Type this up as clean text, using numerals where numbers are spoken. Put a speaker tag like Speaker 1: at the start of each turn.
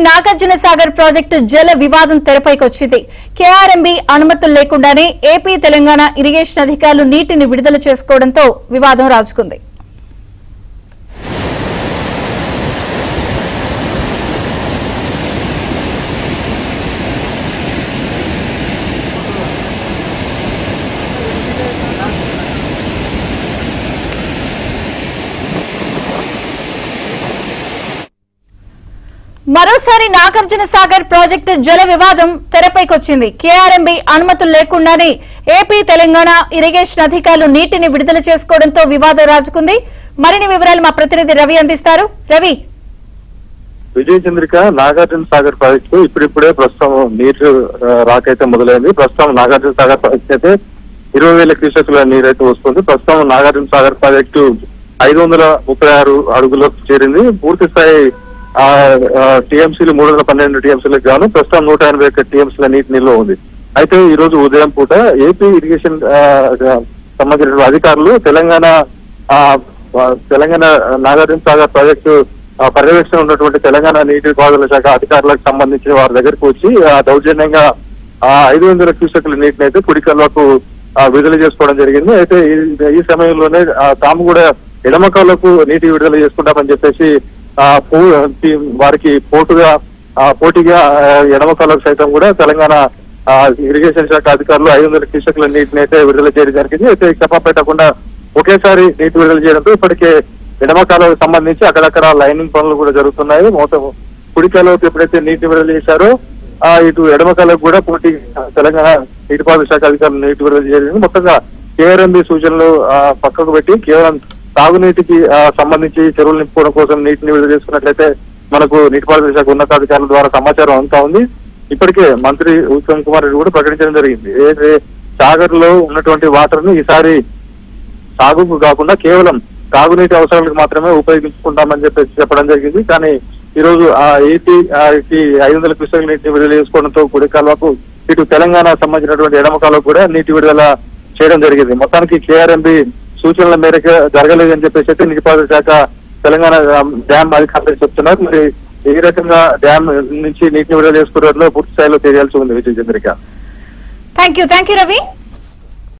Speaker 1: Nagarjuna Sagar project జల వివాదం తెరపైకి వచ్చింది. కేఆర్ఎంబీ అనుమతులు లేకుండానే ఏపీ తెలంగాణ ఇరిగేషన్ అధికారులు నీటిని విడుదల చేసుకోవడంతో వివాదం రాజుకుంది. మరోసారి నాగార్జున సాగర్ ప్రాజెక్టు జల వివాదం తెరపైకొచ్చింది. కేఆర్ఎంబీ అనుమతులు లేకుండానే ఏపీ తెలంగాణ ఇరిగేషన్ అధికారులు నీటిని విడుదల చేసుకోవడంతో వివాదం రాజుకుంది. మరిన్ని వివరాలు మా ప్రతినిధి రవి అందిస్తారు. రవి,
Speaker 2: విజయ చంద్రిక, నాగార్జున సాగర్ ప్రాజెక్టు ఇప్పుడిప్పుడే ప్రస్తుతం నీరు రాకైతే మొదలైంది. ప్రస్తుతం నాగార్జున సాగర్ ప్రాజెక్టు అయితే 20,000 క్యూసెక్ల నీరైతే వస్తుంది. ప్రస్తుతం నాగార్జున సాగర్ ప్రాజెక్టు 536 అడుగులకు చేరింది. పూర్తి స్థాయి టీఎంసీలు 312 టీఎంసీలకు గాను ప్రస్తుతం 181 టీఎంసీల నీటి నిల్వ ఉంది. అయితే ఈ రోజు ఉదయం పూట ఏపీ ఇరిగేషన్ సంబంధించిన అధికారులు తెలంగాణ నాగార్జున సాగర్ ప్రాజెక్టు పర్యవేక్షణ ఉన్నటువంటి తెలంగాణ నీటిపారుదల శాఖ అధికారులకు సంబంధించి వారి దగ్గరకు వచ్చి దౌర్జన్యంగా 500 క్యూసెక్ల నీటిని అయితే కుడికల్లకు విడుదల చేసుకోవడం జరిగింది. అయితే ఈ సమయంలోనే తాము కూడా ఎడమకాలకు నీటి విడుదల చేసుకుంటామని చెప్పేసి వారికి పోటీగా ఎడమకాలకు సైతం కూడా తెలంగాణ ఇరిగేషన్ శాఖ అధికారులు 500 క్యూసెక్ల నీటిని అయితే విడుదల చేయడం జరిగింది. అయితే క్షమ పెట్టకుండా ఒకేసారి నీటి విడుదల చేయడంతో ఇప్పటికే ఎడమకాలకు సంబంధించి అక్కడక్కడ లైనింగ్ పనులు కూడా జరుగుతున్నాయి. మొత్తం కుడికాలకు ఎప్పుడైతే నీటి విడుదల చేశారో ఇటు ఎడమకాలకు కూడా పోటీ తెలంగాణ నీటిపారుదల శాఖ అధికారులు నీటి విడుదల జరిగింది. మొత్తంగా కేఆర్ఎంబీ సూచనలు పక్కకు పెట్టి కేవలం తాగునీటికి సంబంధించి చెరువులు నింపుకోవడం కోసం నీటిని విడుదల చేసుకున్నట్లయితే మనకు నీటిపారుదల శాఖ ఉన్నతాధికారుల ద్వారా సమాచారం అంతా ఉంది. ఇప్పటికే మంత్రి ఉత్తమ్ కుమార్ రెడ్డి కూడా ప్రకటించడం జరిగింది. ఏదైతే సాగర్ లో ఉన్నటువంటి వాటర్ ను ఈసారి సాగుకు కాకుండా కేవలం తాగునీటి అవసరాలకు మాత్రమే ఉపయోగించుకుంటామని చెప్పేసి చెప్పడం జరిగింది. కానీ ఈ రోజు ఏపీకి 500 క్యూసెక్ల నీటిని విడుదల చేసుకోవడంతో కుడి కాలువకు ఇటు తెలంగాణ సంబంధించినటువంటి ఎడమ కాలువకు కూడా నీటి విడుదల చేయడం జరిగింది. మొత్తానికి కేఆర్ఎంబీ సూచనల మేరకు జరగలేదని చెప్పేసి అయితే నీటిపారుదల శాఖ తెలంగాణ డ్యామ్ అధికారులు చెప్తున్నారు. మరి ఏ రకంగా డ్యామ్ నుంచి నీటిని విడుదల చేసుకున్నట్లో పూర్తి స్థాయిలో తెలియాల్సి ఉంది. విజయ చంద్రిక.
Speaker 1: Thank you Ravi.